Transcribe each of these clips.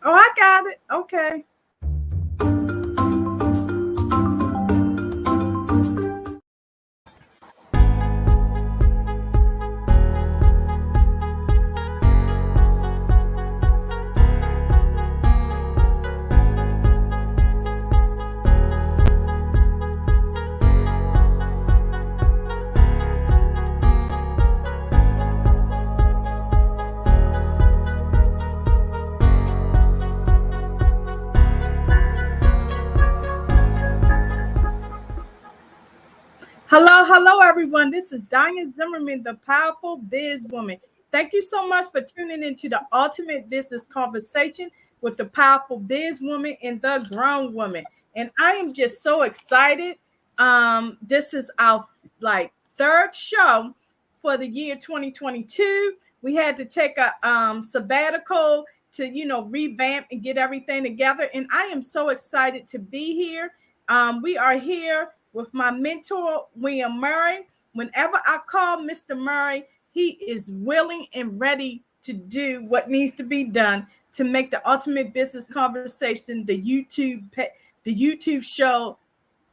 Oh, I got it. Okay. Hello, hello, everyone. This is Diane Zimmerman, the powerful biz woman. Thank you so much for tuning into the ultimate business conversation with the powerful biz woman and the grown woman. And I am just so excited. This is our like third show for the year 2022. We had to take a sabbatical to revamp and get everything together. And I am so excited to be here. We are here with my mentor, William Murry. Whenever I call Mr. Murry, he is willing and ready to do what needs to be done to make the ultimate business conversation, the YouTube show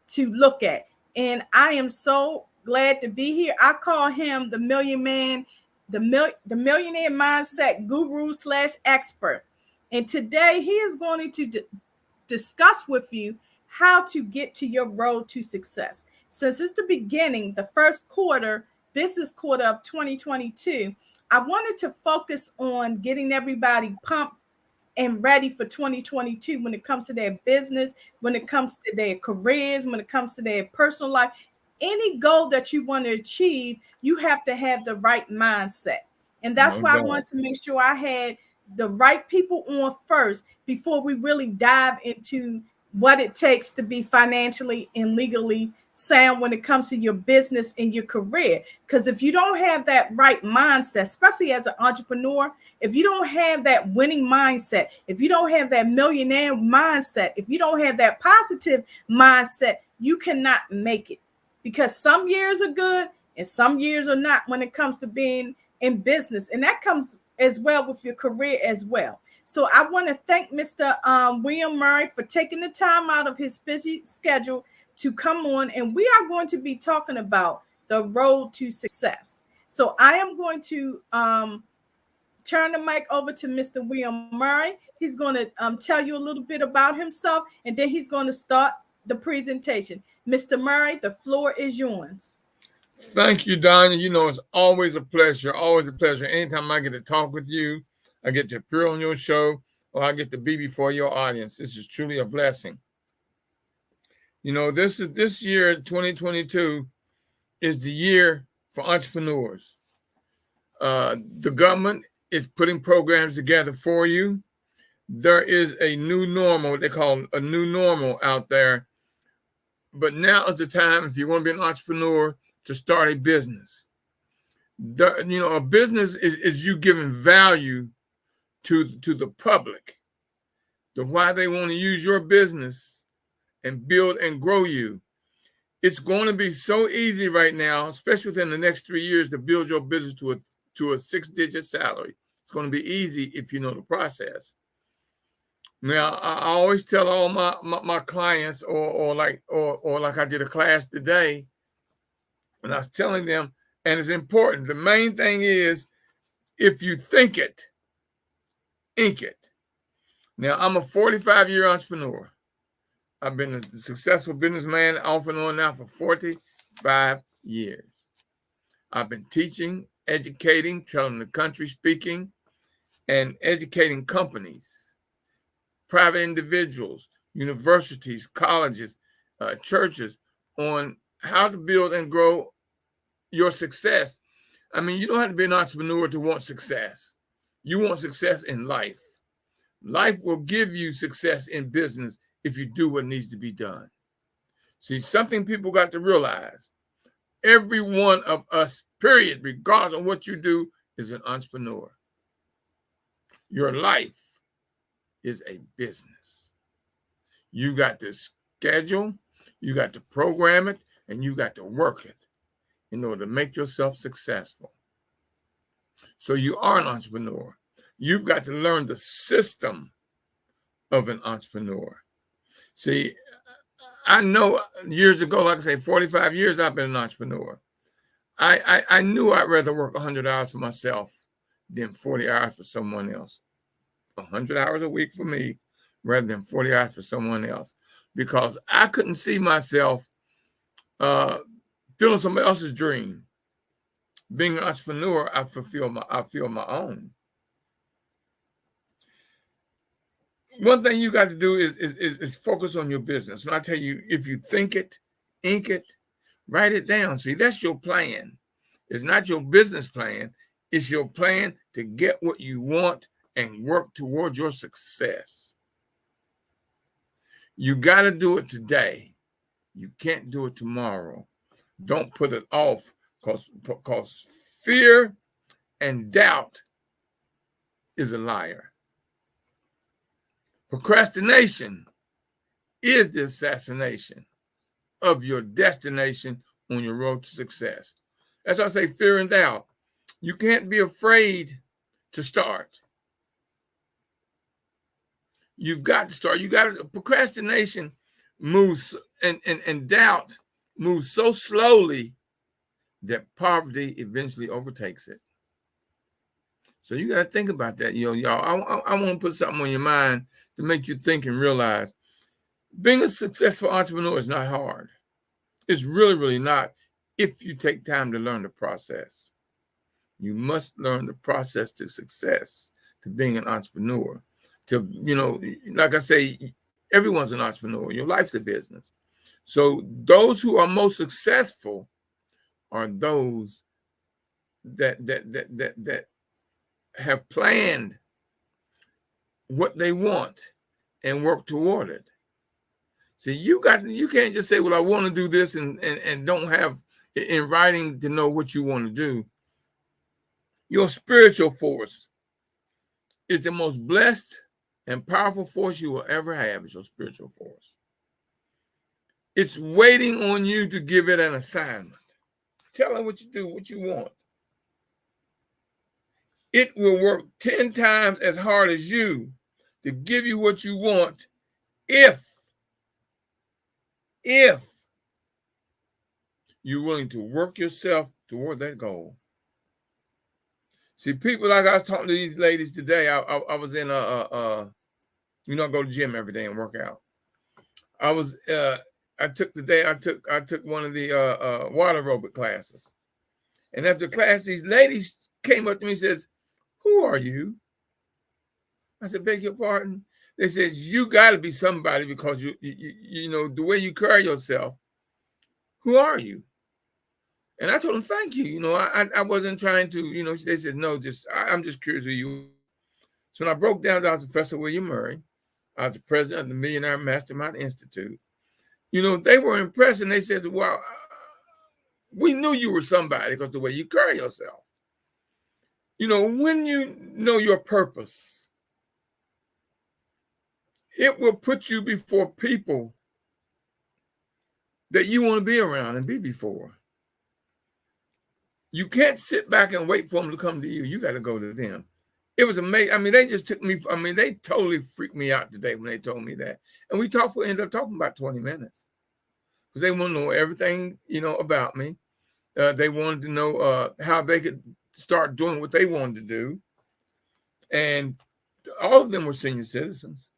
to look at. And I am so glad to be here. I call him the Million Man, the Millionaire Mindset Guru slash expert. And today he is going to discuss with you how to get to your road to success. Since it's the beginning, the first quarter, business quarter of 2022, I wanted to focus on getting everybody pumped and ready for 2022 when it comes to their business, when it comes to their careers, when it comes to their personal life. Any goal that you want to achieve, you have to have the right mindset. And that's No why I doubt. wanted to make sure I had the right people on first before we really dive into what it takes to be financially and legally sound when it comes to your business and your career. Because if you don't have that right mindset, especially as an entrepreneur, if you don't have that winning mindset, if you don't have that millionaire mindset, if you don't have that positive mindset, you cannot make it. Because some years are good and some years are not when it comes to being in business. And that comes as well with your career as well. So I want to thank Mr. William Murry for taking the time out of his busy schedule to come on. And we are going to be talking about the road to success. So I am going to turn the mic over to Mr. William Murry. He's going to tell you a little bit about himself, and then he's going to start the presentation. Mr. Murry, the floor is yours. Thank you, Donna. You know, it's always a pleasure. Always a pleasure. Anytime I get to talk with you, I get to appear on your show, or I get to be before your audience. This is truly a blessing. You know, this year, 2022, is the year for entrepreneurs. The government is putting programs together for you. There is a new normal, they call a new normal out there. But now is the time, if you want to be an entrepreneur, to start a business. A business is you giving value to the public, to why they want to use your business and build and grow you. It's going to be so easy right now, especially within the next 3 years, to build your business to a 6-digit salary. It's going to be easy if you know the process. Now, I always tell all my clients, or like I did a class today, and I was telling them, and it's important. The main thing is, if you think it, ink it. Now, I'm a 45-year entrepreneur. I've been a successful businessman off and on now for 45 years. I've been teaching, educating, traveling the country, speaking, and educating companies, private individuals, universities, colleges, churches on how to build and grow your success. I mean, you don't have to be an entrepreneur to want success. You want success in life. Life will give you success in business if you do what needs to be done. See, something people got to realize. Every one of us, period, regardless of what you do, is an entrepreneur. Your life is a business. You got to schedule, you got to program it, and you got to work it in order to make yourself successful. So you are an entrepreneur. You've got to learn the system of an entrepreneur. See, I know years ago, like I say, 45 years I've been an entrepreneur. I knew I'd rather work 100 hours for myself than 40 hours for someone else. 100 hours a week for me rather than 40 hours for someone else, because I couldn't see myself filling somebody else's dream. Being an entrepreneur, I feel my own. One thing you got to do is focus on your business. And I tell you, if you think it, ink it, write it down. See, that's your plan. It's not your business plan. It's your plan to get what you want and work towards your success. You got to do it today. You can't do it tomorrow. Don't put it off, because fear and doubt is a liar. Procrastination is the assassination of your destination on your road to success. That's why I say fear and doubt. You can't be afraid to start. You've got to start. Procrastination moves and doubt moves so slowly that poverty eventually overtakes it. So you got to think about that, y'all. I want to put something on your mind to make you think and realize being a successful entrepreneur is not hard. It's really, really not, if you take time to learn the process. You must learn the process to success, to being an entrepreneur. Like I say, everyone's an entrepreneur. Your life's a business. So those who are most successful are those that have planned what they want and work toward it. See, you can't just say, well, I want to do this and don't have in writing to know what you want to do. Your spiritual force is the most blessed and powerful force you will ever have. Is your spiritual force. It's waiting on you to give it an assignment. Tell it what you do, what you want. It will work 10 times as hard as you to give you what you want if you're willing to work yourself toward that goal. See, people, like I was talking to these ladies today, I was in I go to the gym every day and work out. I took one of the water aerobic classes. And after class, these ladies came up to me and says, "Who are you?" I said, "Beg your pardon?" They said, "You got to be somebody because you know the way you carry yourself. Who are you?" And I told them, "Thank you. I wasn't trying to, They said, "No, I'm just curious who you are." So when I broke down, I was Professor William Murry. I was the president of the Millionaire Mastermind Institute. They were impressed, and they said, "Well, we knew you were somebody because the way you carry yourself. When you know your purpose, it will put you before people that you want to be around and be before. You can't sit back and wait for them to come to you. You got to go to them." It was amazing. I mean, they just took me. I mean, they totally freaked me out today when they told me that. And we ended up talking about 20 minutes because they want to know everything, about me. They wanted to know how they could start doing what they wanted to do. And all of them were senior citizens.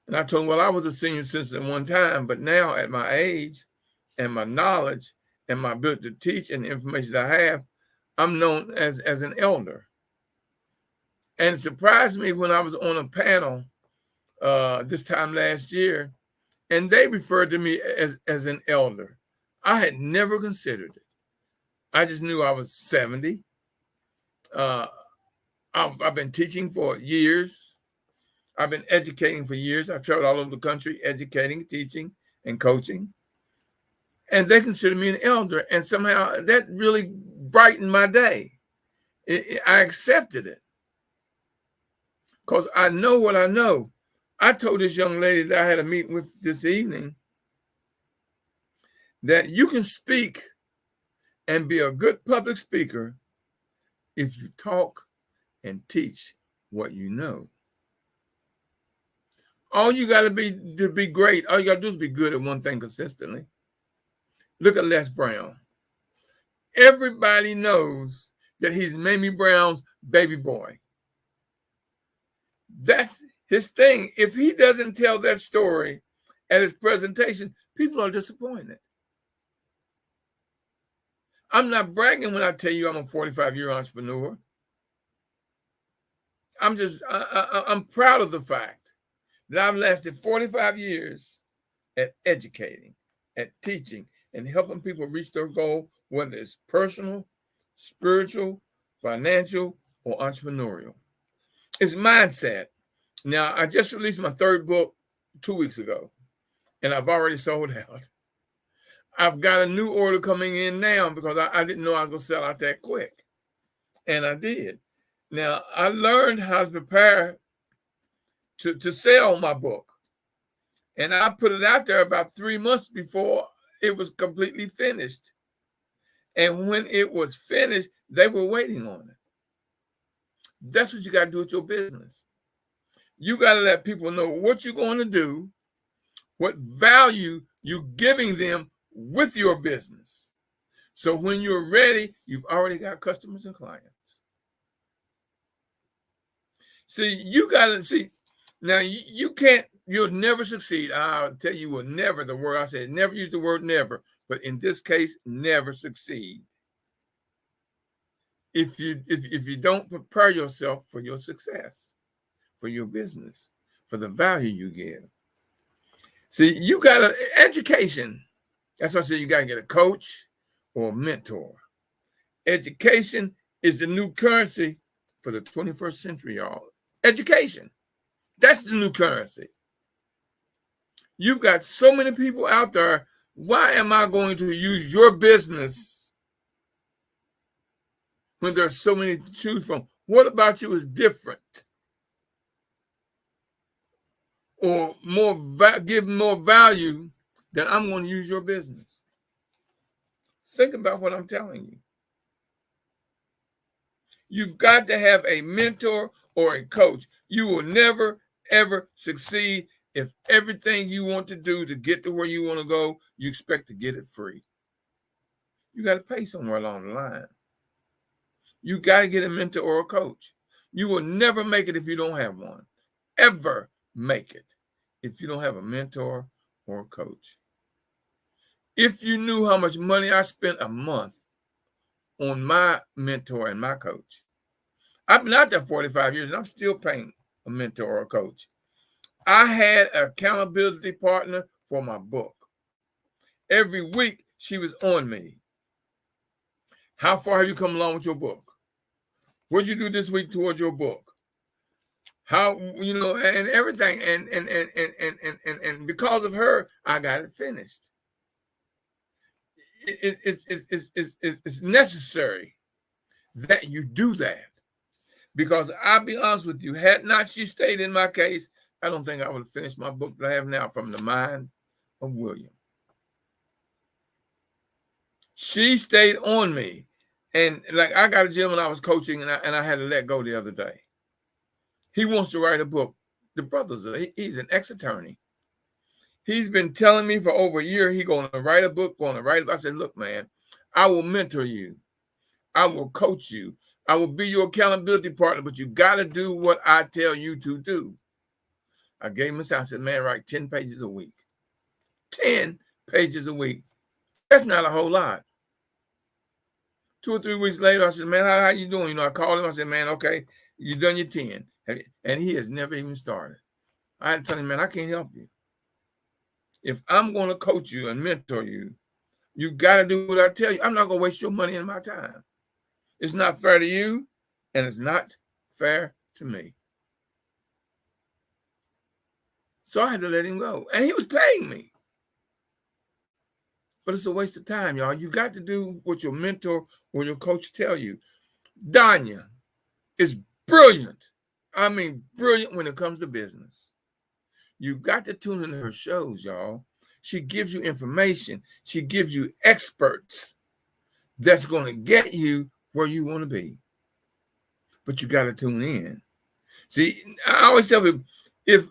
And I told them, well, I was a senior citizen at one time, but now at my age and my knowledge and my ability to teach and the information that I have, I'm known as an elder. And it surprised me when I was on a panel this time last year, and they referred to me as an elder. I had never considered it. I just knew I was 70. I've been teaching for years. I've been educating for years. I've traveled all over the country educating, teaching, and coaching. And they consider me an elder. And somehow that really brightened my day. I accepted it because I know what I know. I told this young lady that I had a meeting with this evening that you can speak and be a good public speaker if you talk and teach what you know. All you got to be great. All you got to do is be good at one thing consistently. Look at Les Brown. Everybody knows that he's Mamie Brown's baby boy. That's his thing. If he doesn't tell that story at his presentation, people are disappointed. I'm not bragging when I tell you I'm a 45-year entrepreneur. I'm proud of the fact that I've lasted 45 years at educating, at teaching, and helping people reach their goal, whether it's personal, spiritual, financial, or entrepreneurial. It's mindset. Now, I just released my third book 2 weeks ago, and I've already sold out. I've got a new order coming in now because I didn't know I was going to sell out that quick, and I did. Now, I learned how to prepare to sell my book, and I put it out there about 3 months before it was completely finished. And when it was finished, they were waiting on it. That's what you got to do with your business. You got to let people know what you're going to do, what value you're giving them with your business. So when you're ready, you've already got customers and clients. See, you got to see, now you can't, you'll never succeed. I'll tell you will never, the word I said, never use the word never, but in this case, never succeed. If you don't prepare yourself for your success, for your business, for the value you give. See, you got to, education. That's why I say you got to get a coach or a mentor. Education is the new currency for the 21st century, y'all. Education. That's the new currency. You've got so many people out there. Why am I going to use your business when there's so many to choose from? What about you is different? Or give more value that I'm going to use your business. Think about what I'm telling you. You've got to have a mentor or a coach. You will never, ever succeed if everything you want to do to get to where you want to go, you expect to get it free. You got to pay somewhere along the line. You got to get a mentor or a coach. You will never make it if you don't have one. Ever make it if you don't have a mentor or a coach. If you knew how much money I spent a month on my mentor and my coach, I've been out there 45 years and I'm still paying a mentor or a coach. I had an accountability partner for my book. Every week she was on me. How far have you come along with your book? What did you do this week towards your book? How, and everything. And because of her, I got it finished. It's necessary that you do that. Because I'll be honest with you, had not she stayed in my case, I don't think I would have finished my book that I have now, From the Mind of William. She stayed on me. And like I got a gentleman I was coaching and I had to let go the other day. He wants to write a book. The brother's, he's an ex-attorney. He's been telling me for over a year he's going to write a book, I said, look, man, I will mentor you. I will coach you. I will be your accountability partner, but you got to do what I tell you to do. I gave him a sign. I said, man, write 10 pages a week. 10 pages a week. That's not a whole lot. 2 or 3 weeks later, I said, man, how you doing? I called him. I said, man, okay, you done your 10. And he has never even started. I had to tell him, man, I can't help you. If I'm going to coach you and mentor you, you got to do what I tell you. I'm not going to waste your money and my time. It's not fair to you, and it's not fair to me. So I had to let him go. And he was paying me. But it's a waste of time, y'all. You got to do what your mentor or your coach tell you. Danya is brilliant. I mean, brilliant when it comes to business. You got to tune into her shows, y'all. She gives you information. She gives you experts that's going to get you where you want to be. But you got to tune in. See, I always tell people, if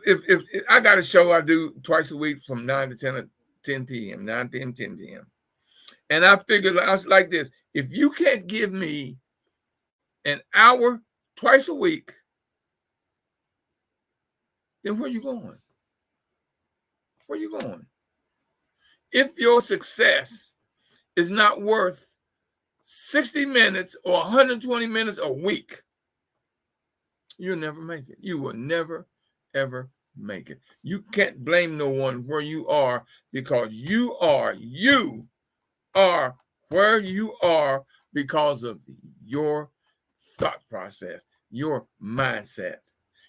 I got a show I do twice a week from 9 to 10 p.m., 9 p.m., 10 p.m. And I figured I was like this: if you can't give me an hour twice a week, then where you going? Where you going? If your success is not worth 60 minutes or 120 minutes a week, you'll never make it. You will never, ever make it. You can't blame no one where you are, because you are where you are because of your thought process, your mindset.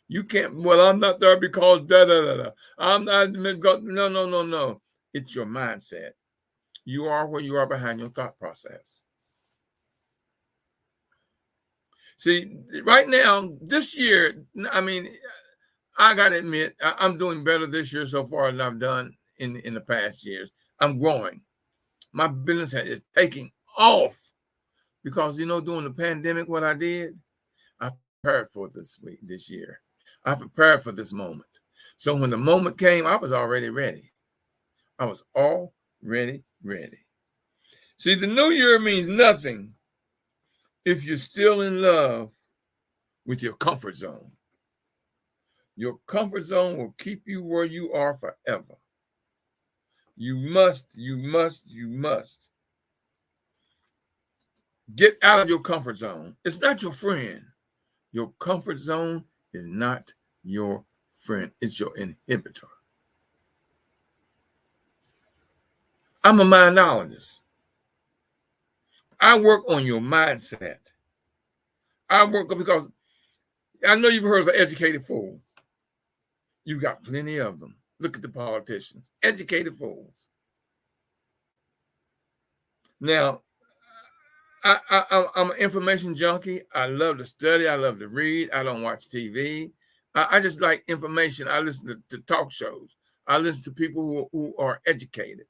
You can't, well, I'm not there because da da da da. I'm not, no. It's your mindset. You are where you are behind your thought process. See, right now, this year, I mean, I got to admit, I'm doing better this year so far than I've done in the past years. I'm growing. My business is taking off because, during the pandemic, what I did, I prepared for this year. I prepared for this moment. So when the moment came, I was already ready. I was already ready. See, the new year means nothing if you're still in love with your comfort zone. Your comfort zone will keep you where you are forever. You must get out of your comfort zone. It's not your friend. Your comfort zone is not your friend. It's your inhibitor. I'm a mindologist. I work on your mindset. I work because I know you've heard of an educated fool. You got plenty of them. Look at the politicians, educated fools. Now, I'm an information junkie. I love to study. I love to read. I don't watch TV. I just like information. I listen to talk shows. I listen to people who are educated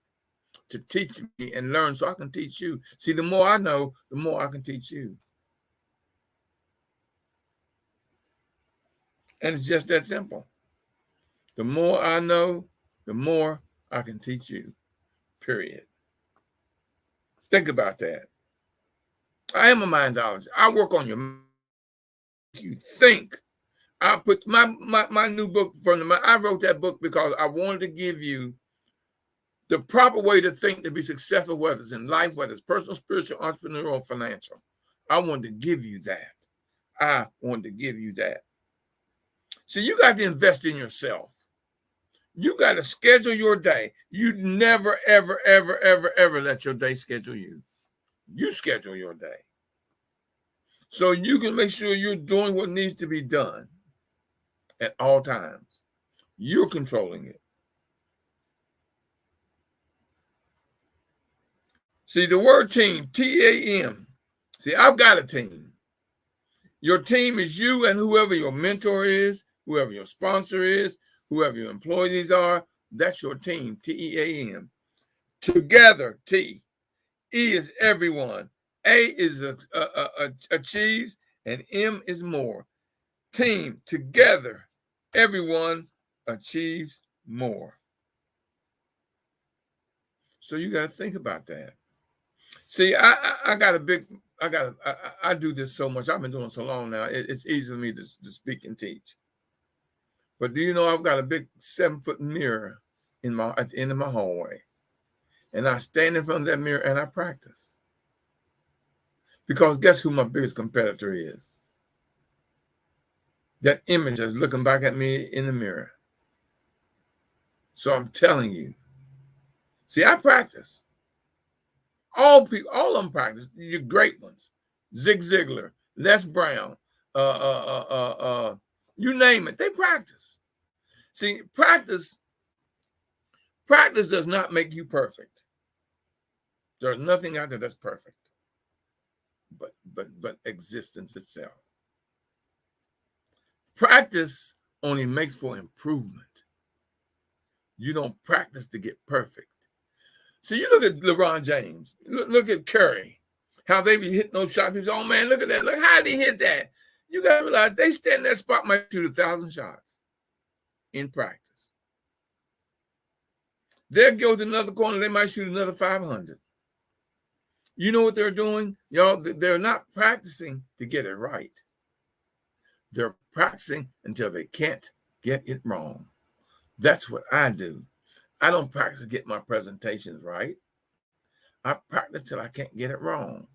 to teach me and learn so I can teach you. See, the more I know, the more I can teach you. And it's just that simple. The more I know, the more I can teach you, period. Think about that. I am a mindologist. I work on your mind. You think. I put my new book I wrote that book because I wanted to give you the proper way to think to be successful, whether it's in life, whether it's personal, spiritual, entrepreneurial, or financial. I wanted to give you that. I wanted to give you that. So you got to invest in yourself. You got to schedule your day. You never, ever, ever, ever, ever let your day schedule you. You schedule your day. So you can make sure you're doing what needs to be done at all times. You're controlling it. See, the word team, T-A-M. See, I've got a team. Your team is you and whoever your mentor is, whoever your sponsor is, whoever your employees are. That's your team, T-E-A-M. Together, T. E is everyone. A is achieves, and M is more. Team, together, everyone achieves more. So you got to think about that. See, I do this so much. I've been doing it so long now. It's easy for me to speak and teach. But do you know I've got a big 7-foot mirror at the end of my hallway, and I stand in front of that mirror and I practice. Because guess who my biggest competitor is? That image that's looking back at me in the mirror. So I'm telling you. See, I practice. All of them practice. You're great ones. Zig Ziglar, Les Brown, you name it, they practice. See, practice does not make you perfect. There's nothing out there that's perfect, but existence itself. Practice only makes for improvement. You don't practice to get perfect. See, you look at LeBron James, look at Curry, how they be hitting those shots. People say, oh man, look at that. Look how they hit that. You got to realize they stand in that spot might shoot 1,000 shots. in practice. They'll go to another corner, they might shoot another 500. You know what they're doing? Y'all, they're not practicing to get it right. They're practicing until they can't get it wrong. That's what I do. I don't practice to get my presentations right. I practice till I can't get it wrong.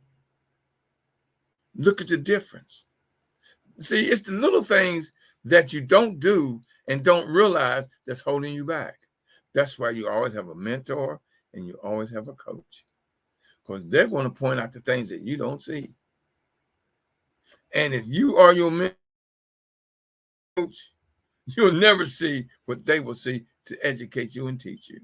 Look at the difference. See, it's the little things that you don't do and don't realize that's holding you back. That's why you always have a mentor and you always have a coach, because they're going to point out the things that you don't see. And if you are your coach, you'll never see what they will see to educate you and teach you.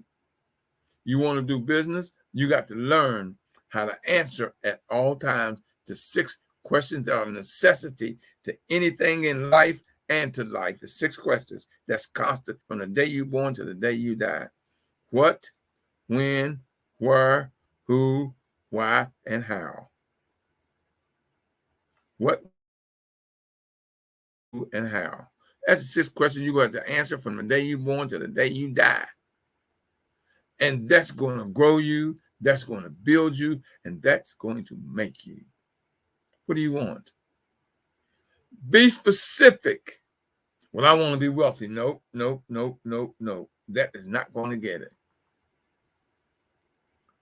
You want to do business, you got to learn how to answer at all times the 6 questions that are a necessity to anything in life and to life. The 6 questions that's constant from the day you're born to the day you die. What, when, where, who, why, and how. What, who, and how. That's the 6 questions you're going to have to answer from the day you're born to the day you die. And that's going to grow you, that's going to build you, and that's going to make you. What do you want? Be specific. Well, I want to be wealthy. Nope, nope, nope, nope, nope. That is not going to get it.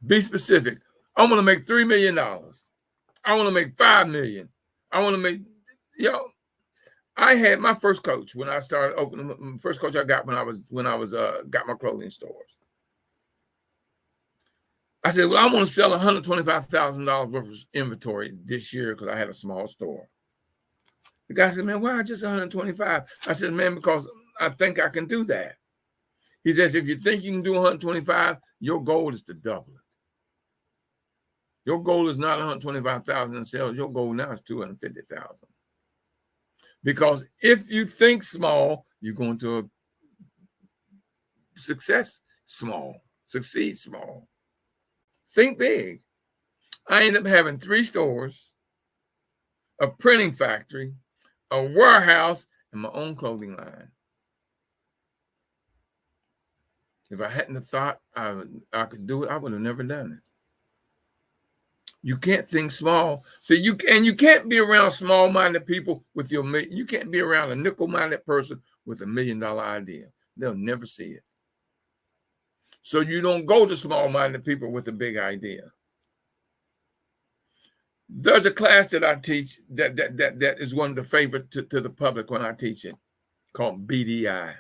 Be specific. I want to make $3 million. I want to make $5 million. I want to make, I had my first coach when I started opening. First coach I got when I was got my clothing stores. I said, well, I want to sell $125,000 worth of inventory this year because I had a small store. The guy said, man, why just 125? I said, man, because I think I can do that. He says, if you think you can do 125, your goal is to double it. Your goal is not 125,000 in sales. Your goal now is 250,000. Because if you think small, you're going to succeed small. Think big. I ended up having 3 stores, a printing factory, a warehouse, and my own clothing line. If I hadn't have thought I could do it, I would have never done it. You can't think small. So you can't be around small-minded people with you can't be around a nickel-minded person with $1 million idea. They'll never see it. So you don't go to small-minded people with a big idea. There's a class that I teach that is one of the favorite to the public when I teach it, called BDI.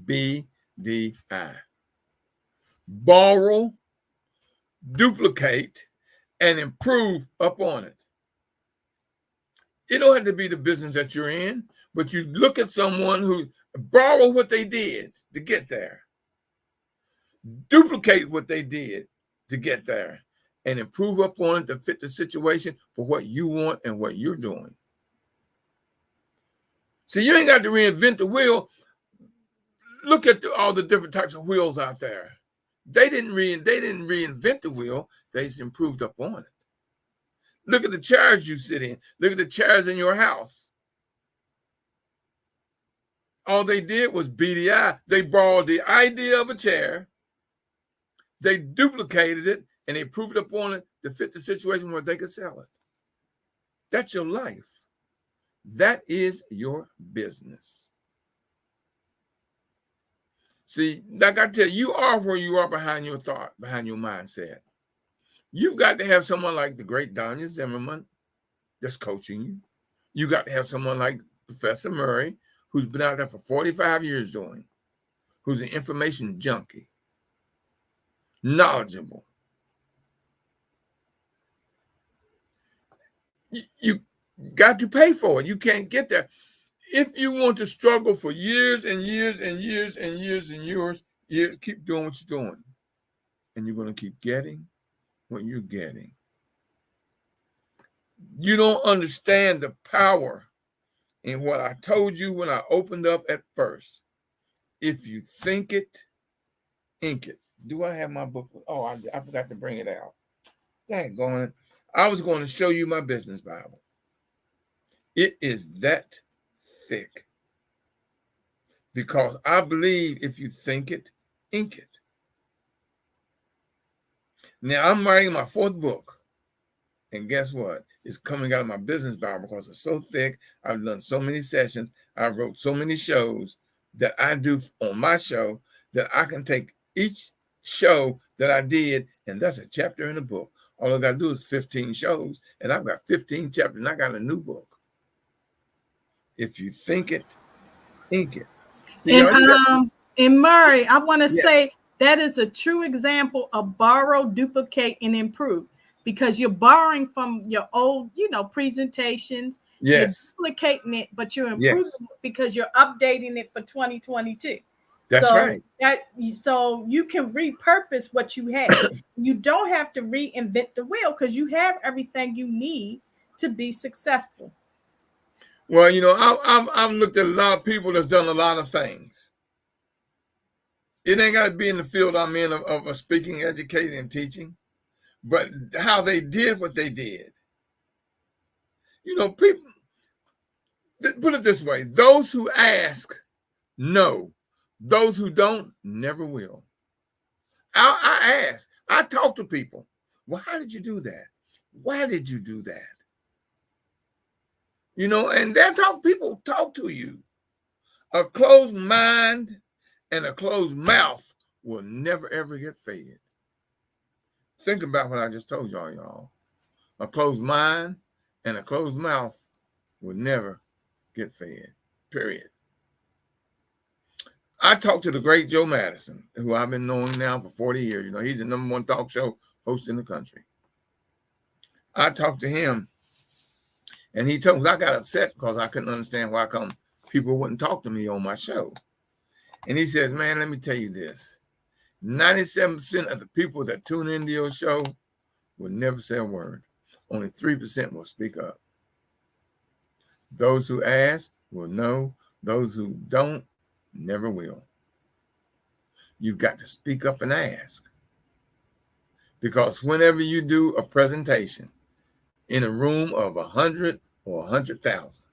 BDI. Borrow, duplicate, and improve upon it. It don't have to be the business that you're in, but you look at someone who borrow what they did to get there. Duplicate what they did to get there and improve upon it to fit the situation for what you want and what you're doing. So you ain't got to reinvent the wheel. Look at all the different types of wheels out there. They didn't reinvent the wheel. They just improved upon it. Look at the chairs you sit in. Look at the chairs in your house. All they did was BDI. They borrowed the idea of a chair. They duplicated it and they improved upon it to fit the situation where they could sell it. That's your life. That is your business. See, like I tell you, you are where you are behind your thought, behind your mindset. You've got to have someone like the great Danya Zimmerman that's coaching you. You got to have someone like Professor Murry, who's been out there for 45 years doing, who's an information junkie, knowledgeable. You got to pay for it. You can't get there. If you want to struggle for years and years and years and years and years, keep doing what you're doing. And you're going to keep getting what you're getting. You don't understand the power in what I told you when I opened up at first. If you think it, ink it. Do I have my book? Oh, I forgot to bring it out. Daggone it. I was going to show you my business Bible. It is that thick. because I believe if you think it, ink it. Now I'm writing my 4th book. And guess what? It's coming out of my business Bible because it's so thick. I've done so many sessions. I wrote so many shows that I do on my show that I can take each show that I did, and that's a chapter in the book. All I got to do is 15 shows, and I've got 15 chapters, and I got a new book. If you think it, ink it. See, And y'all, you got, and Murray, I want to yeah, say that is a true example of borrow, duplicate, and improve, because you're borrowing from your old, presentations. You're yes, duplicating it, but you're improving yes, it because you're updating it for 2022. that's So right. so you can repurpose what you have. You don't have to reinvent the wheel because you have everything you need to be successful. Well, I've looked at a lot of people that's done a lot of things. It ain't got to be in the field I'm in of speaking, educating, and teaching, but how they did what they did. People, put it this way: those who ask, know; those who don't, never will. I ask, I talk to people. Well, how did you do that? Why did you do that? And people talk to you. A closed mind and a closed mouth will never ever get fed. Think about what I just told y'all. A closed mind and a closed mouth will never get fed. Period. I talked to the great Joe Madison, who I've been knowing now for 40 years. He's the #1 talk show host in the country. I talked to him, and he told me I got upset because I couldn't understand why come people wouldn't talk to me on my show. And he says, man, let me tell you this. 97% of the people that tune into your show will never say a word. Only 3% will speak up. Those who ask will know. Those who don't never will. You've got to speak up and ask. Because whenever you do a presentation in a room of 100 or 100,000,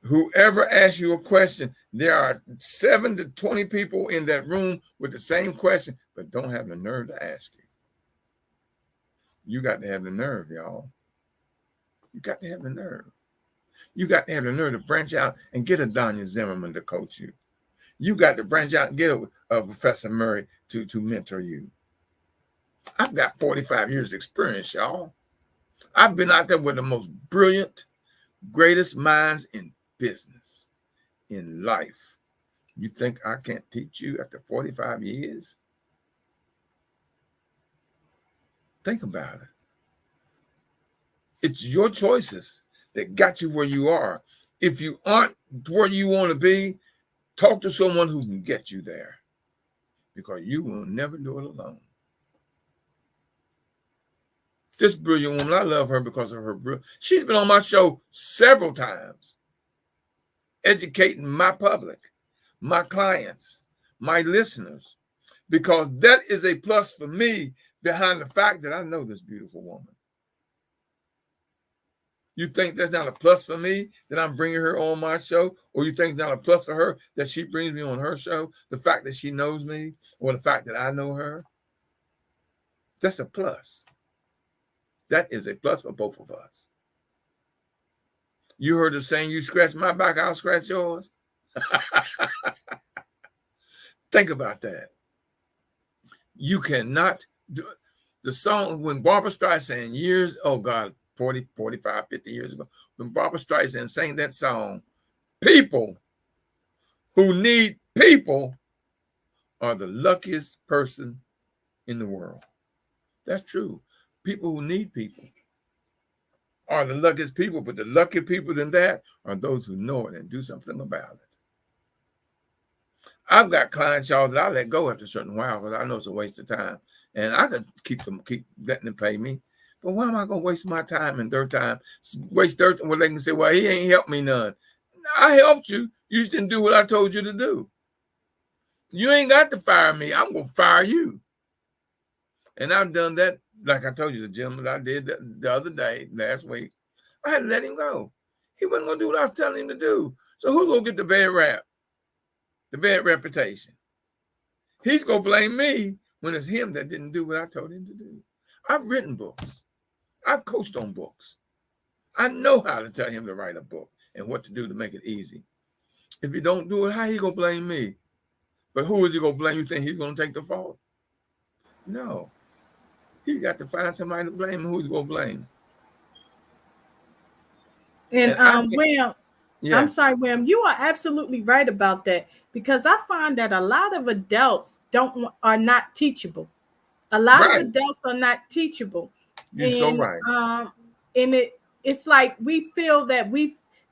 whoever asks you a question, there are 7 to 20 people in that room with the same question, but don't have the nerve to ask you. You got to have the nerve, y'all. You got to have the nerve. You got to have the nerve to branch out and get a Danya Zimmerman to coach you. You got to branch out and get a Professor Murry to mentor you. I've got 45 years experience, y'all. I've been out there with the most brilliant, greatest minds in business, in life. You think I can't teach you after 45 years? Think about it. It's your choices that got you where you are. If you aren't where you want to be, talk to someone who can get you there, because you will never do it alone. This brilliant woman, I love her because of her brilliance. She's been on my show several times, educating my public, my clients, my listeners, because that is a plus for me behind the fact that I know this beautiful woman. You think that's not a plus for me that I'm bringing her on my show? Or you think it's not a plus for her that she brings me on her show? The fact that she knows me or the fact that I know her? That's a plus. That is a plus for both of us. You heard the saying, you scratch my back, I'll scratch yours. Think about that. You cannot do it. The song, when Barbara Streisand 40, 45, 50 years ago, when Barbara Streisand sang that song, people who need people are the luckiest person in the world. That's true. People who need people are the luckiest people, but the luckier people than that are those who know it and do something about it. I've got clients, y'all, that I let go after a certain while because I know it's a waste of time. And I could keep letting them pay me. But why am I going to waste my time and their time? Waste their time where they can say, well, he ain't helped me none. I helped you. You just didn't do what I told you to do. You ain't got to fire me. I'm going to fire you. And I've done that, like I told you, the gentleman I did the other day, last week. I had to let him go. He wasn't going to do what I was telling him to do. So who's gonna get the bad rap, the bad reputation? He's gonna blame me when it's him that didn't do what I told him to do. I've written books. I've coached on books. I know how to tell him to write a book and what to do to make it easy. If he don't do it, how he gonna blame me? But who is he gonna blame? You think he's gonna take the fault? No. He's got to find somebody to blame. Who's he gonna blame? And And I can't. William, I'm Yes. sorry, William, you are absolutely right about that, because I find that a lot of adults are not teachable. A lot of Right. adults are not teachable, You're so and right. it's like we feel that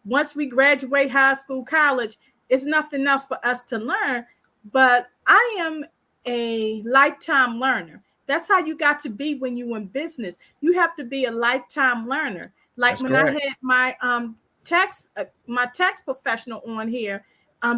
once we graduate high school, college, it's nothing else for us to learn. But I am a lifetime learner. That's how you got to be when you in business. You have to be a lifetime learner. Like That's when I correct. had my tax professional on here,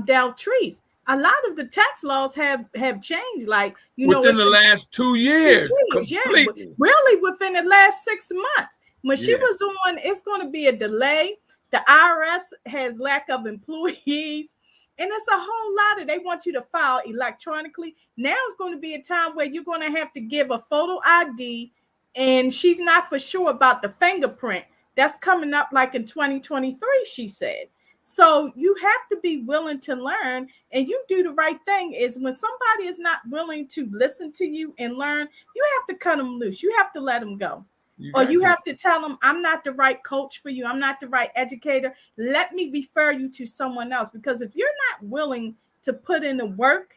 Dal Trees. A lot of the tax laws have changed. Like, Within it's the last 2 years, 2 years, yeah, completely. really within the last 6 months. When she Yeah. was on, it's going to be a delay. The IRS has lack of employees, and it's a whole lot of, they want you to file electronically. Now it's going to be a time where you're going to have to give a photo ID, and she's not for sure about the fingerprint. That's coming up like in 2023, she said. So you have to be willing to learn, and you do the right thing. Is when somebody is not willing to listen to you and learn, you have to cut them loose. You have to let them go. You Or got you to. have to tell them, I'm not the right coach for you. I'm not the right educator. Let me refer you to someone else. Because if you're not willing to put in the work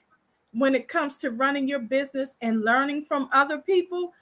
when it comes to running your business and learning from other people,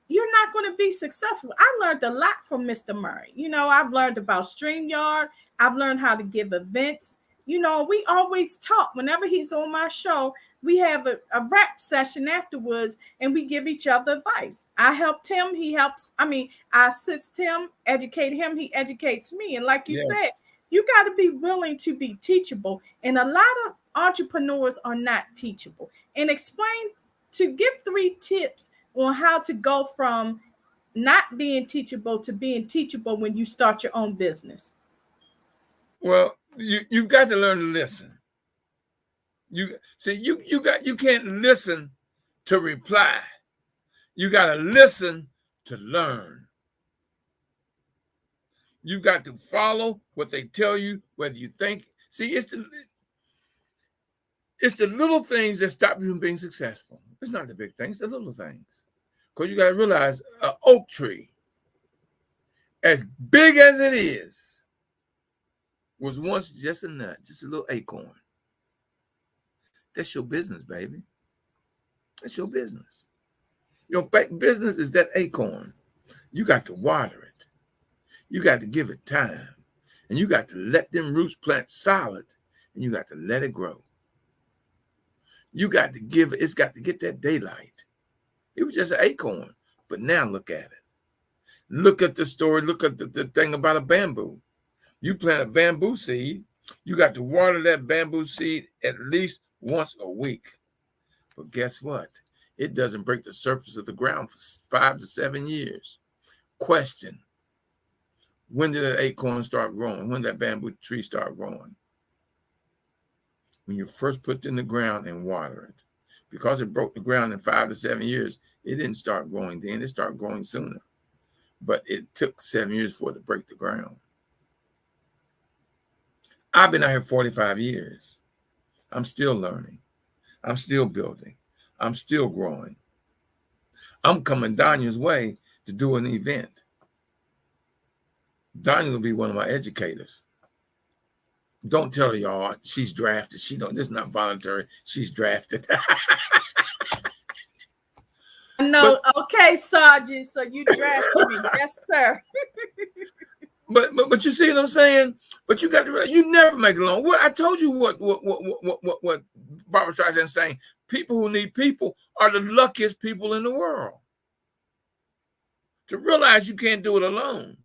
you're not going to be successful. I learned a lot from Mr. Murry. I've learned about StreamYard. I've learned how to give events. We always talk. Whenever he's on my show, we have a rap session afterwards, and we give each other advice. I helped him. He helps. I assist him, educate him. He educates me. And like you said, Yes. you got to be willing to be teachable. And a lot of entrepreneurs are not teachable. And give 3 tips on how to go from not being teachable to being teachable when you start your own business. Well, you've got to learn to listen. You can't listen to reply. You got to listen to learn. You've got to follow what they tell you, whether you think. See, it's the little things that stop you from being successful. It's not the big things, the little things. Because you got to realize an oak tree, as big as it is, was once just a nut, just a little acorn. That's your business, baby. That's your business. Your business is that acorn. You got to water it. You got to give it time. And you got to let them roots plant solid, and you got to let it grow. You got to it's got to get that daylight. It was just an acorn, but now look at it. Look at the story. Look at the thing about a bamboo. You plant a bamboo seed, you got to water that bamboo seed at least once a week. But guess what? It doesn't break the surface of the ground for 5 to 7 years. Question: when did that acorn start growing? When did that bamboo tree start growing? When you first put it in the ground and water it. Because it broke the ground in 5 to 7 years, it didn't start growing then. It started growing sooner. But it took 7 years for it to break the ground. I've been out here 45 years. I'm still learning. I'm still building. I'm still growing. I'm coming Danya's way to do an event. Danya will be one of my educators. Don't tell her, y'all, she's drafted. This is not voluntary. She's drafted. No, okay, Sergeant. So you drafted me. Yes, sir. But you see what I'm saying? But you got to realize you never make it alone. What I told you what Barbara Streisand is saying. People who need people are the luckiest people in the world. To realize you can't do it alone.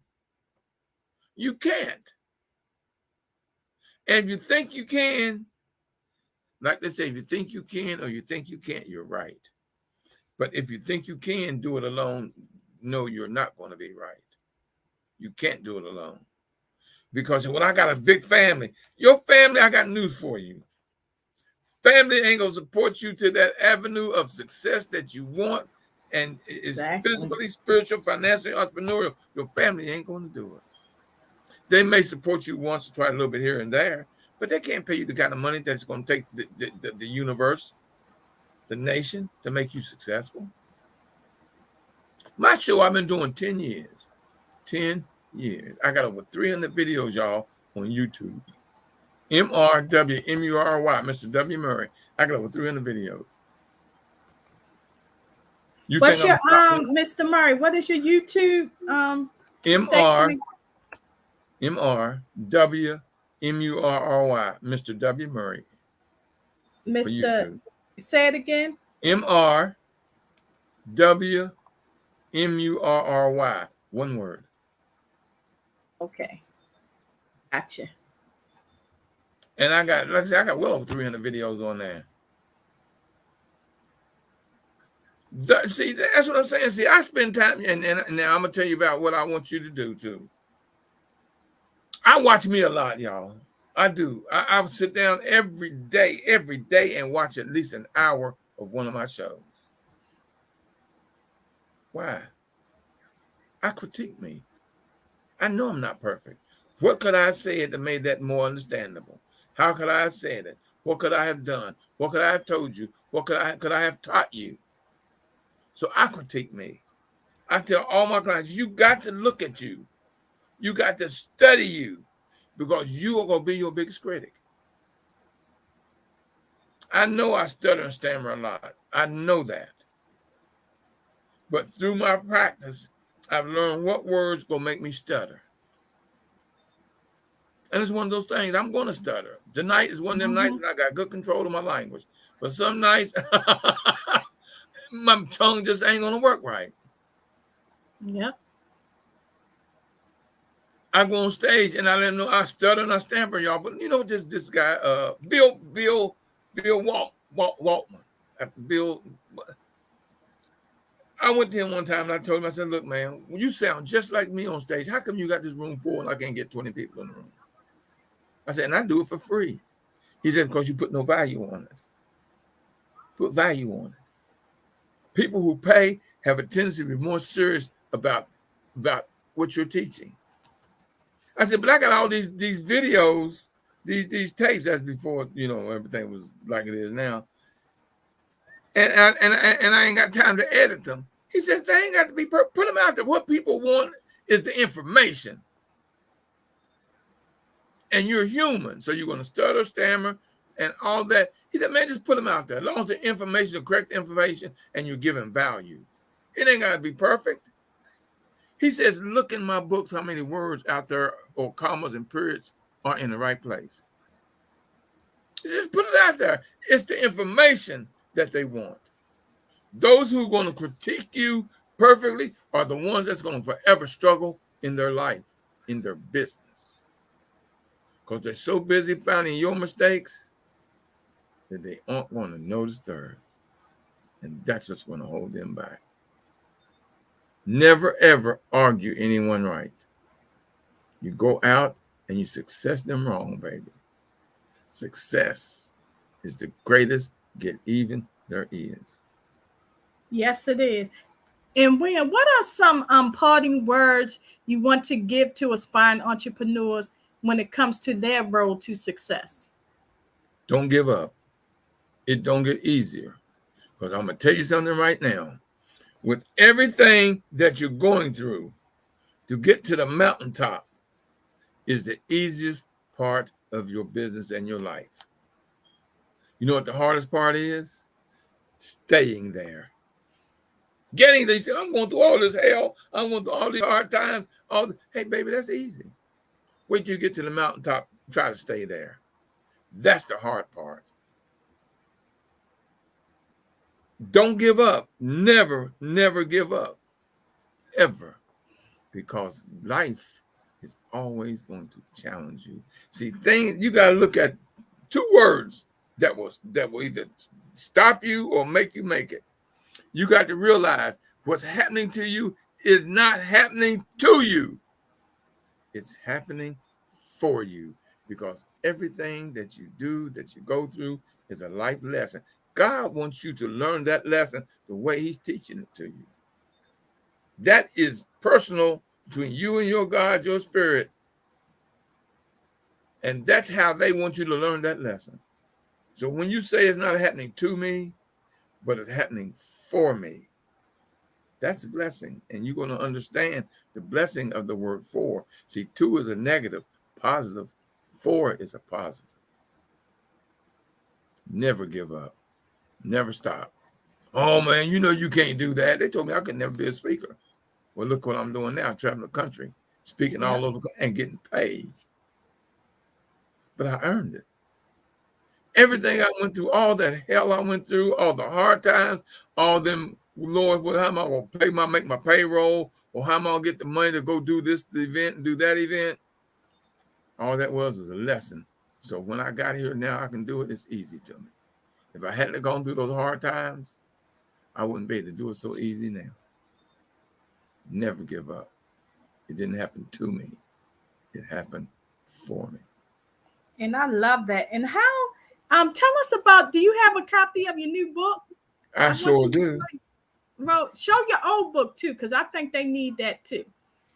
You can't. And if you think you can, like they say, if you think you can or you think you can't, you're right. But if you think you can do it alone, no, you're not going to be right. You can't do it alone. Because when I got a big family, your family, I got news for you. Family ain't gonna support you to that avenue of success that you want, and is Exactly. physically, spiritual, financially, entrepreneurial. Your family ain't gonna do it. They may support you once or twice, a little bit here and there, but they can't pay you the kind of money that's gonna take the universe, the nation, to make you successful. My show, I've been doing 10 years. 10 years. I got over 300 videos, y'all, on YouTube. MRWMURY, Mr. W. Murray. I got over 300 videos. You think What's I'm your Mr. Murray? What is your YouTube MR station? MRWMURRY, Mr. W. Murray for Mr. YouTube. Say it again. MRWMURRY, one word. Okay, gotcha. And I got, like I said, I got well over 300 videos on there. See, that's what I'm saying. See, I spend time, and now I'm gonna tell you about what I want you to do too. I watch me a lot, y'all. I do. I would sit down every day, and watch at least an hour of one of my shows. Why? I critique me. I know I'm not perfect. What could I have said that made that more understandable? How could I have said it? What could I have done? What could I have told you? What could I have taught you? So I critique me. I tell all my clients, you got to look at you. You got to study you, because you are going to be your biggest critic. I know I stutter and stammer a lot. I know that. But through my practice, I've learned what words going to make me stutter. And it's one of those things, I'm going to stutter. Tonight is one of them nights that I got good control of my language. But some nights, my tongue just ain't going to work right. Yep. I go on stage and I let them know I stutter and I stammer, y'all. But you know, this guy, Bill Waltman. Bill, I went to him one time and I told him, I said, look, man, you sound just like me on stage. How come you got this room full and I can't get 20 people in the room? I said, and I do it for free. He said, because you put no value on it. Put value on it. People who pay have a tendency to be more serious about what you're teaching. I said, but I got all these videos, these tapes. That's before, you know, everything was like it is now. And I ain't got time to edit them. He says they ain't got to be put them out there. What people want is the information. And you're human, so you're going to stutter, stammer, and all that. He said, man, just put them out there. As long as the information is correct information and you're giving value. It ain't got to be perfect. He says, look in my books how many words out there or commas and periods are in the right place. Just put it out there. It's the information that they want. Those who are going to critique you perfectly are the ones that's going to forever struggle in their life, in their business. Because they're so busy finding your mistakes that they aren't going to notice theirs. And that's what's going to hold them back. Never, ever argue anyone right. You go out and you success them wrong, baby. Success is the greatest get even there is. Yes, it is. And William, what are some parting words you want to give to aspiring entrepreneurs when it comes to their road to success? Don't give up. It don't get easier. Because I'm going to tell you something right now. With everything that you're going through, to get to the mountaintop is the easiest part of your business and your life. You know what the hardest part is? Staying there. Getting there. You say, I'm going through all this hell. I'm going through all these hard times. Hey, baby, that's easy. Wait till you get to the mountaintop. Try to stay there. That's the hard part. Don't give up. Never, never give up. Ever. Because life is always going to challenge you. See, you got to look at two words that will either stop you or make you make it. You got to realize what's happening to you is not happening to you. It's happening for you, because everything that you do, that you go through, is a life lesson. God wants you to learn that lesson the way he's teaching it to you. That is personal between you and your God, your spirit. And that's how they want you to learn that lesson. So when you say it's not happening to me, but it's happening for me, that's a blessing. And you're going to understand the blessing of the word for. See, to is a negative, positive. For is a positive. Never give up. Never stop. Oh, man, you know you can't do that. They told me I could never be a speaker. Well, look what I'm doing now, traveling the country, speaking all over and getting paid. But I earned it. Everything I went through, all that hell I went through, all the hard times, all them, Lord, well, how am I going to make my payroll? Or how am I going to get the money to go do this event and do that event? All that was a lesson. So when I got here now, I can do it. It's easy to me. If I hadn't gone through those hard times, I wouldn't be able to do it so easy now. Never give up. It didn't happen to me. It happened for me. And I love that. And how, tell us about, do you have a copy of your new book? I sure do. Show your old book too, because I think they need that too.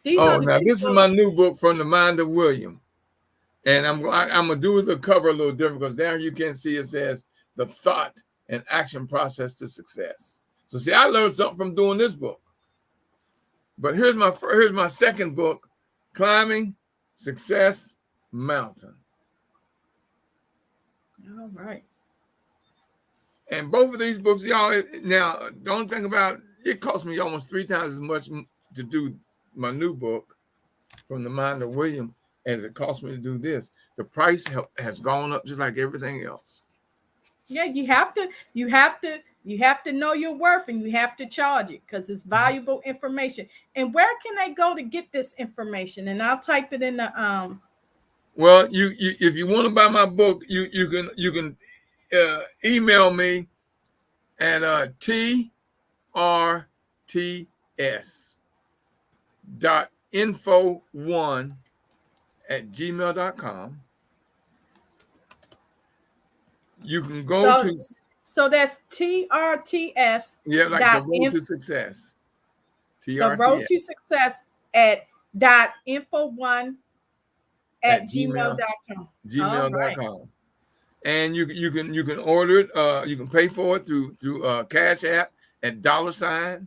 These oh, are the now two this books. is my new book, From the Mind of William. And I'm gonna do the cover a little different, because down you can see it says the thought and action process to success. So see, I learned something from doing this book. But here's my second book, Climbing Success Mountain. All right. And both of these books, y'all, now don't think about it, cost me almost 3 times as much to do my new book, From the Mind of William, as it cost me to do this. The price has gone up just like everything else. Yeah, you have to know your worth, and you have to charge it, because it's valuable information. And where can they go to get this information? And I'll type it in the Well, you if you want to buy my book, you can email me at trts.info1@gmail.com. You can go to that's TRTS. like the road to success. The road to success at .info1@gmail.com. gmail.com. And you can order it. You can pay for it through Cash App at $W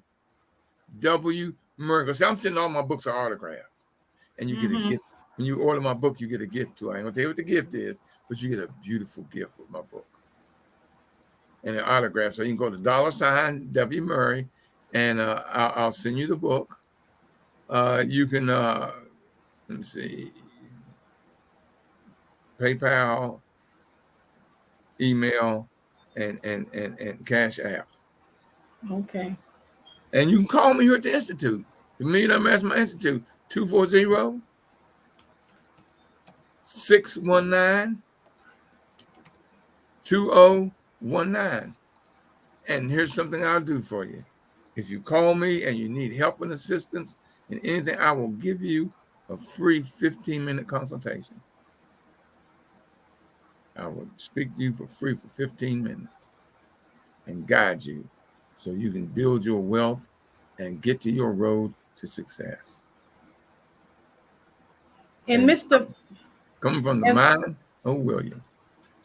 Murry. See, I'm sending all my books are autographed, and you get a gift. When you order my book, you get a gift too. I ain't gonna tell you what the gift is, but you get a beautiful gift with my book and an autograph. So you can go to $W Murry, and I'll send you the book. You can let me see, PayPal, email, and Cash App. Okay. And you can call me here at the Institute, the Millionaire Mastermind Institute, 240-619-2019. And here's something I'll do for you. If you call me and you need help and assistance in anything, I will give you a free 15-minute consultation. I will speak to you for free for 15 minutes and guide you so you can build your wealth and get to your road to success. And Mr. Coming from the mind of William.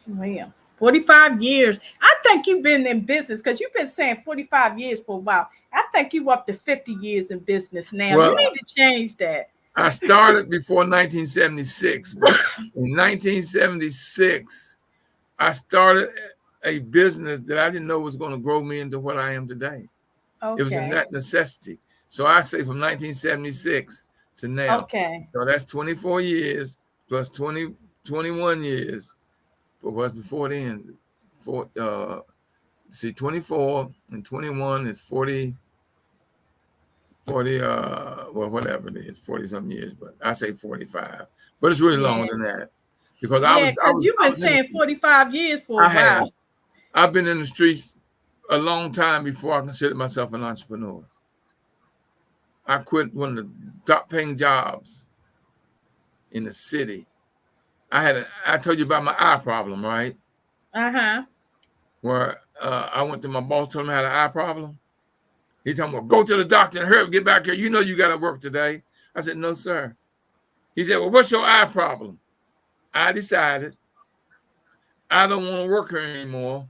Well, 45 years. I think you've been in business, because you've been saying 45 years for a while. I think you're up to 50 years in business now. Well, you need to change that. I started before 1976, but in 1976, I started a business that I didn't know was going to grow me into what I am today. Okay. It was in that necessity. So I say from 1976 to now. Okay. So that's 24 years plus 21 years. But what's before then? 24 and 21 is 40, well, whatever it is, 40 some years, but I say 45. But it's really longer than that. Because you've been saying 45 years for a while. I've been in the streets a long time before I considered myself an entrepreneur. I quit one of the top paying jobs in the city I told you about my eye problem, right? Uh-huh. Where I went to my boss, told him I had an eye problem. He told me, well, go to the doctor and hurry, get back here. You know you got to work today. I said, no, sir. He said, well, what's your eye problem? I decided I don't want to work here anymore.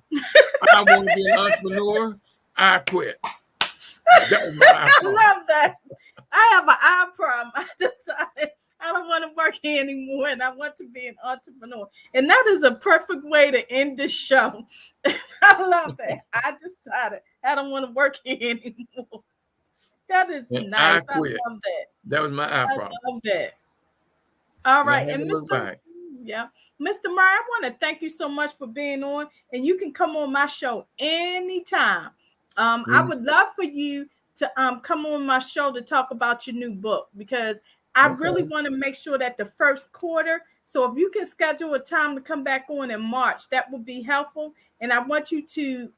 I want to be an entrepreneur. I quit. That was my eye I problem. love that. I have an eye problem. I decided I don't want to work here anymore and I want to be an entrepreneur. And that is a perfect way to end the show. I love that. I decided I don't want to work here anymore. That is And I nice. I quit. love that. That was my eye I problem. love that. All And I right. had And to look Mr. back. Yeah. Mr. Murray, I want to thank you so much for being on. And you can come on my show anytime. I would love for you to come on my show to talk about your new book because I really Okay. want to make sure that the first quarter. So if you can schedule a time to come back on in March, that would be helpful. And I want you to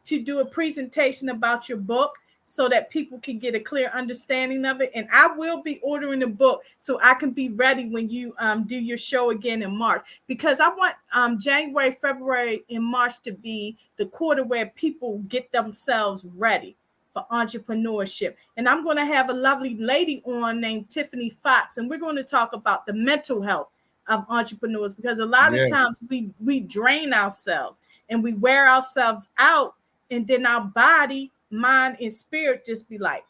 do a presentation about your book so that people can get a clear understanding of it. And I will be ordering the book so I can be ready when you do your show again in March, because I want January, February, and March to be the quarter where people get themselves ready for entrepreneurship. And I'm going to have a lovely lady on named Tiffany Fox, and we're going to talk about the mental health of entrepreneurs, because a lot of Yes. times we drain ourselves and we wear ourselves out, and then our body, mind, and spirit just be like,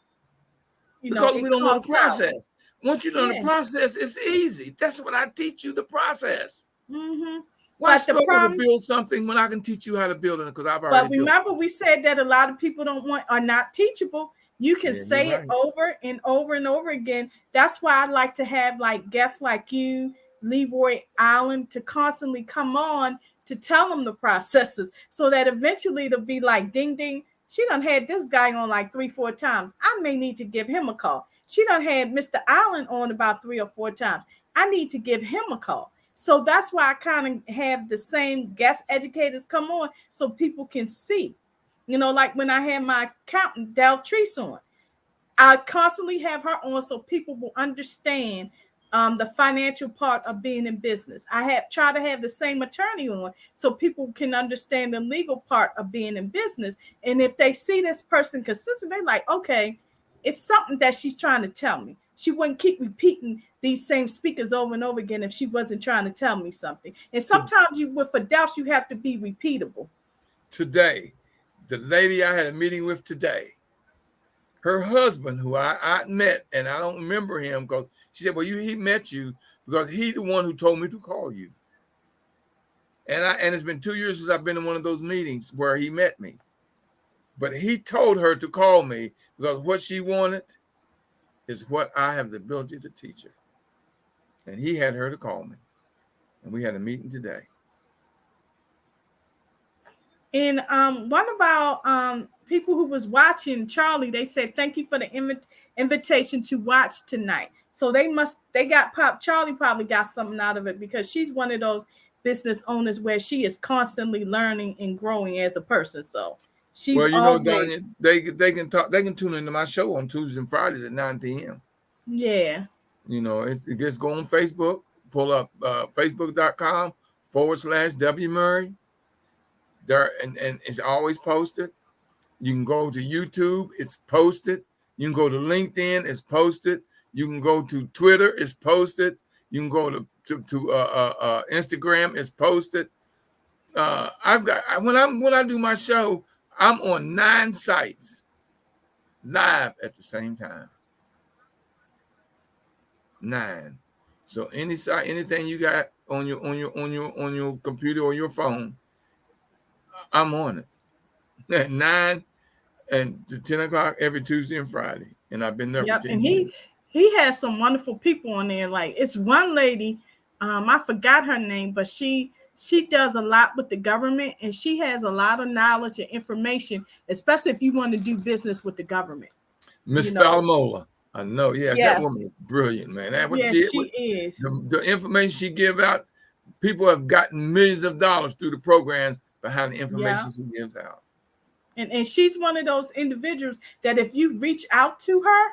Because it we don't know the clocks out. process. Once you learn the Yeah. process, it's easy. That's what I teach you, the process. Mm-hmm. Why But the struggle to problem, build something when I can teach you how to build it? Because I've already but built it. remember, we said that a lot of people are not teachable. You can Yeah, you're say it right. over and over and over again. That's why I like to have like guests like you, Leroy Allen, to constantly come on to tell them the processes so that eventually it'll be like ding ding. She done had this guy on like 3-4 times. I may need to give him a call. She done had Mr. Allen on about 3 or 4 times. I need to give him a call. So that's why I kind of have the same guest educators come on so people can see. Like when I had my accountant, Deltrice, on, I constantly have her on so people will understand the financial part of being in business. I have try to have the same attorney on so people can understand the legal part of being in business. And if they see this person consistent, they're like, okay, it's something that she's trying to tell me. She wouldn't keep repeating these same speakers over and over again if she wasn't trying to tell me something. And sometimes with adults, you have to be repeatable. Today, the lady I had a meeting with today, her husband, who I met, and I don't remember him because she said, well, he met you because he's the one who told me to call you. And it's been 2 years since I've been in one of those meetings where he met me. But he told her to call me because what she wanted is what I have the ability to teach her. And he had her to call me. And we had a meeting today. And one of our people who was watching, Charlie, they said, thank you for the invitation to watch tonight. So Charlie probably got something out of it because she's one of those business owners where she is constantly learning and growing as a person. So she's Well, always, Danya, they can talk. They can tune into my show on Tuesdays and Fridays at 9 p.m. yeah. It just go on Facebook, pull up facebook.com/W Murry. There and it's always posted. You can go to YouTube, it's posted. You can go to LinkedIn, it's posted. You can go to Twitter, it's posted. You can go to Instagram, it's posted. When I do my show, I'm on 9 sites live at the same time. 9. So any site, anything you got on your computer or your phone, I'm on it at 9 and to 10 o'clock every Tuesday and Friday, and I've been there for Yep. 10 And years. he has some wonderful people on there. Like it's one lady, I forgot her name, but she does a lot with the government and she has a lot of knowledge and information, especially if you want to do business with the government. Miss You know, Falamola, I know. Yes, that yes, woman is brilliant, man. That what yes, she is. the information she give out, people have gotten millions of dollars through the programs behind the Yeah. information she gives out. And she's one of those individuals that if you reach out to her,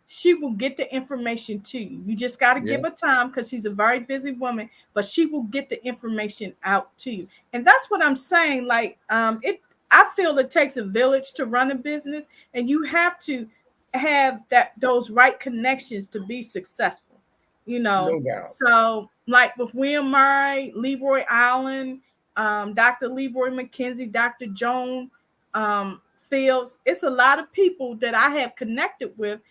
she will get the information to you. You just got to Yeah. give her time because she's a very busy woman, but she will get the information out to you. And that's what I'm saying. Like, I feel it takes a village to run a business, and you have to have those right connections to be successful. You know, No doubt. so like with William Murray, Leroy Allen, Dr. Leroy McKenzie, Dr. Joan Fields, it's a lot of people that I have connected with,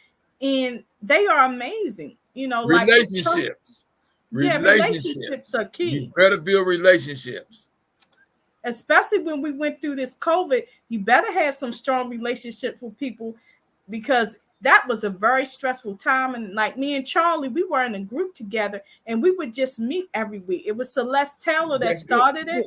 and they are amazing. You know, like with church, Relationships. yeah, relationships Relationships. are You key, better build relationships. especially when we went through this COVID. You better have some strong relationships with people, because that was a very stressful time. And like me and Charlie, we were in a group together, and we would just meet every week. It was Celeste Taylor that That's good. started it.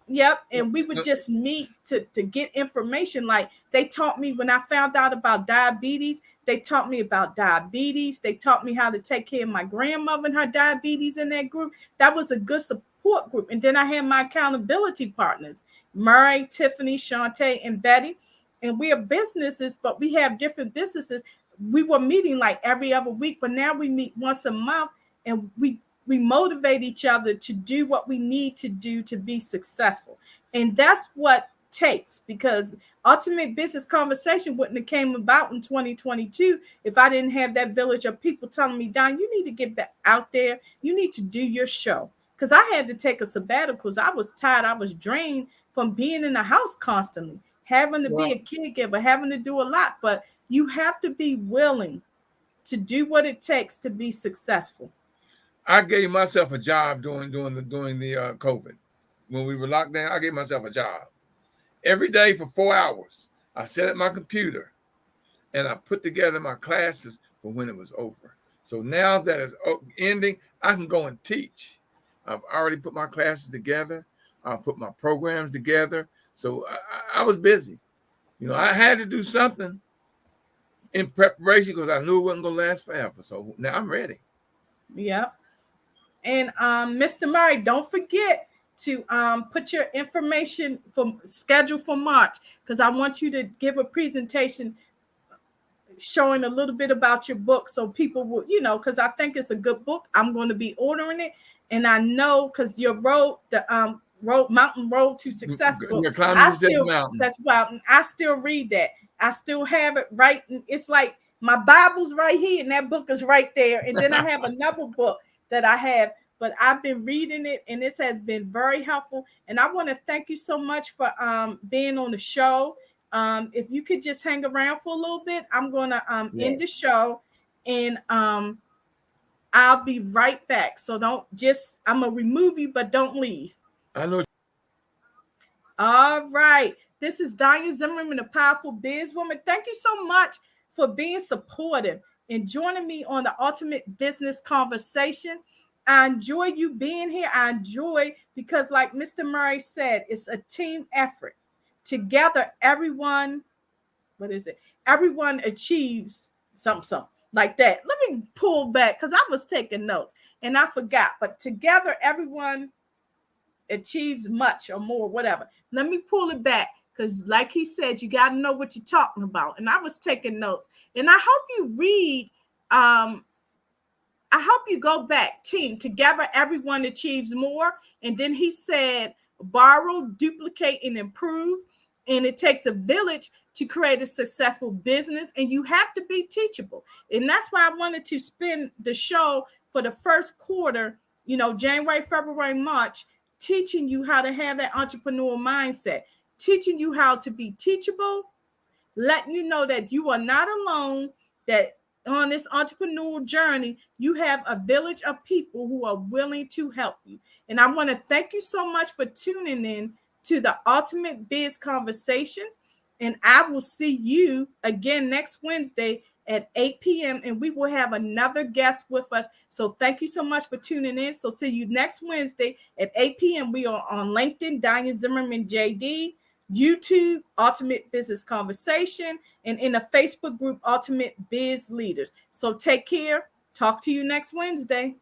Yep. No, And we would no, just meet to get information. Like, they taught me when I found out about diabetes, they taught me about diabetes. They taught me how to take care of my grandmother and her diabetes in that group. That was a good support group. And then I had my accountability partners, Murray, Tiffany, Shantae, and Betty. And we are businesses, but we have different businesses. We were meeting like every other week, but now we meet once a month, and we motivate each other to do what we need to do to be successful. And that's what takes, because ultimate business conversation wouldn't have came about in 2022 if I didn't have that village of people telling me, Don, you need to get back out there. You need to do your show. Because I had to take a sabbatical because I was tired. I was drained from being in the house constantly, having to be a well, caregiver, having to do a lot. But you have to be willing to do what it takes to be successful. I gave myself a job during the COVID. When we were locked down, I gave myself a job. Every day for 4 hours, I sat at my computer and I put together my classes for when it was over. So now that it's ending, I can go and teach. I've already put my classes together. I put my programs together. So I was busy. You know, I had to do something in preparation because I knew it wasn't going to last forever. So now I'm ready. Yep. And Mr. Murray, don't forget to put your information for schedule for March, because I want you to give a presentation showing a little bit about your book, so people will, because I think it's a good book. I'm going to be ordering it, and I know because your mountain road to success book, You're climbing I this still mountain. that's why I still read that. I still have it right. It's like my Bible's right here, and that book is right there. And then I have another book that I have, but I've been reading it, and this has been very helpful. And I want to thank you so much for being on the show. If you could just hang around for a little bit, I'm going to end the Yes. show, and I'll be right back. So I'm going to remove you, but don't leave. I know. All right. This is Diane Zimmerman, a powerful biz woman. Thank you so much for being supportive and joining me on the Ultimate Business Conversation. I enjoy you being here. I enjoy, because like Mr. Murray said, it's a team effort. Together, everyone, what is it? Everyone achieves something like that. Let me pull back because I was taking notes and I forgot. But together, everyone achieves much or more, whatever. Let me pull it back, because like he said, you got to know what you're talking about. And I was taking notes, and I hope you read, I hope you go back. Team, together everyone achieves more. And then he said, borrow, duplicate, and improve. And it takes a village to create a successful business, and you have to be teachable. And that's why I wanted to spend the show for the first quarter, January, February, March, teaching you how to have that entrepreneurial mindset, teaching you how to be teachable, letting you know that you are not alone, that on this entrepreneurial journey, you have a village of people who are willing to help you. And I want to thank you so much for tuning in to the Ultimate Biz Conversation. And I will see you again next Wednesday at 8 p.m. And we will have another guest with us. So thank you so much for tuning in. So see you next Wednesday at 8 p.m. We are on LinkedIn, Diane Zimmerman JD, YouTube, Ultimate Business Conversation, and in the Facebook group, Ultimate Biz Leaders. So take care. Talk to you next Wednesday.